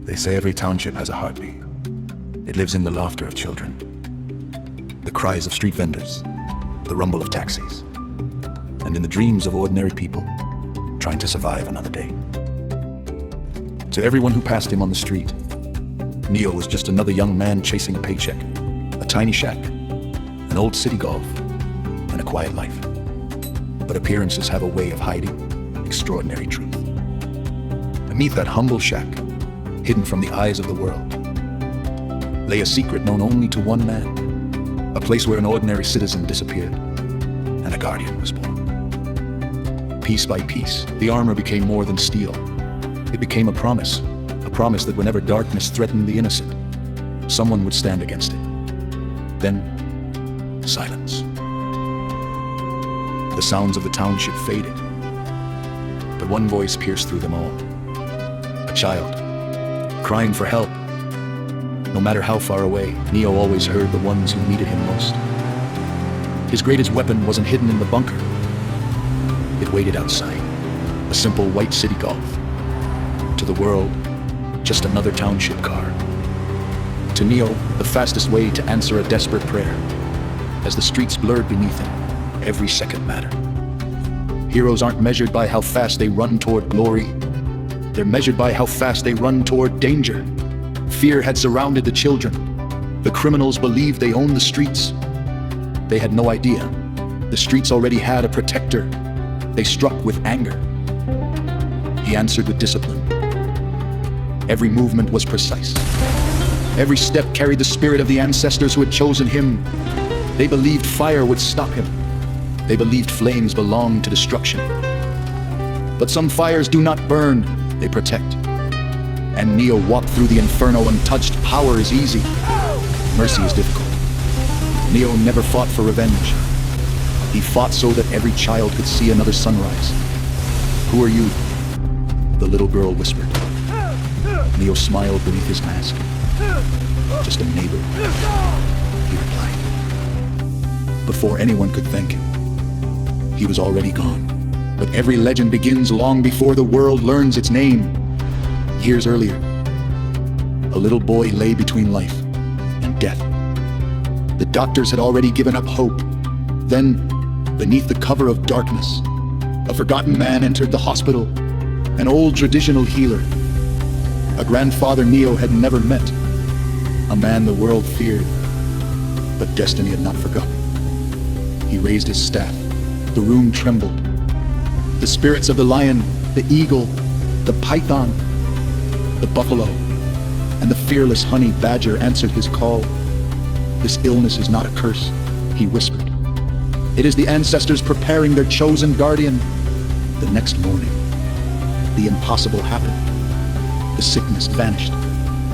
They say every township has a heartbeat. It lives in the laughter of children, the cries of street vendors, the rumble of taxis, and in the dreams of ordinary people trying to survive another day. To everyone who passed him on the street, Neo was just another young man chasing a paycheck, a tiny shack, an old Citi Golf, and a quiet life. But appearances have a way of hiding extraordinary truth. Beneath that humble shack, hidden from the eyes of the world, lay a secret known only to one man, a place where an ordinary citizen disappeared and a guardian was born. Piece by piece, the armor became more than steel. It became a promise that whenever darkness threatened the innocent, someone would stand against it. Then, silence. The sounds of the township faded, but one voice pierced through them all. A child, crying for help. No matter how far away, Neo always heard the ones who needed him most. His greatest weapon wasn't hidden in the bunker. It waited outside, a simple white Citi Golf. To the world, just another township car. To Neo, the fastest way to answer a desperate prayer. As the streets blurred beneath him, every second mattered. Heroes aren't measured by how fast they run toward glory. They're measured by how fast they run toward danger. Fear had surrounded the children. The criminals believed they owned the streets. They had no idea. The streets already had a protector. They struck with anger. He answered with discipline. Every movement was precise. Every step carried the spirit of the ancestors who had chosen him. They believed fire would stop him. They believed flames belonged to destruction. But some fires do not burn, they protect. And Neo walked through the inferno untouched. Power is easy. Mercy is difficult. Neo never fought for revenge. He fought so that every child could see another sunrise. "Who are you?" the little girl whispered. Neo smiled beneath his mask. "Just a neighbor," he replied. Before anyone could thank him, he was already gone. But every legend begins long before the world learns its name. Years earlier, a little boy lay between life and death. The doctors had already given up hope. Then, beneath the cover of darkness, a forgotten man entered the hospital, an old traditional healer, a grandfather Neo had never met, a man the world feared, but destiny had not forgotten. He raised his staff. The room trembled. The spirits of the lion, the eagle, the python, the buffalo, and the fearless honey badger answered his call. "This illness is not a curse," he whispered. "It is the ancestors preparing their chosen guardian." The next morning, the impossible happened. The sickness vanished,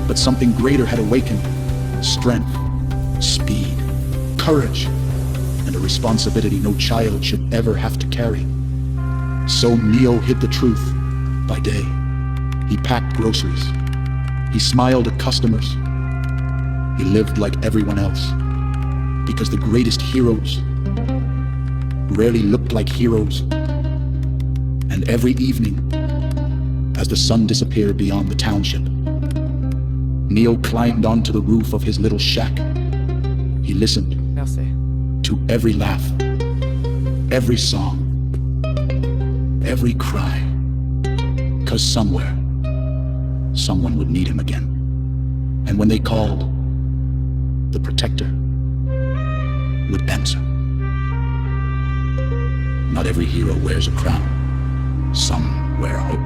but something greater had awakened. Strength, speed, courage, and a responsibility no child should ever have to carry. So Neo hid the truth by day. He packed groceries. He smiled at customers. He lived like everyone else, because the greatest heroes rarely looked like heroes. And every evening, as the sun disappeared beyond the township, Neo climbed onto the roof of his little shack. He listened to every laugh, every song, every cry, 'cause somewhere, someone would need him again. And when they called, the protector would answer. Not every hero wears a crown. Some wear hope.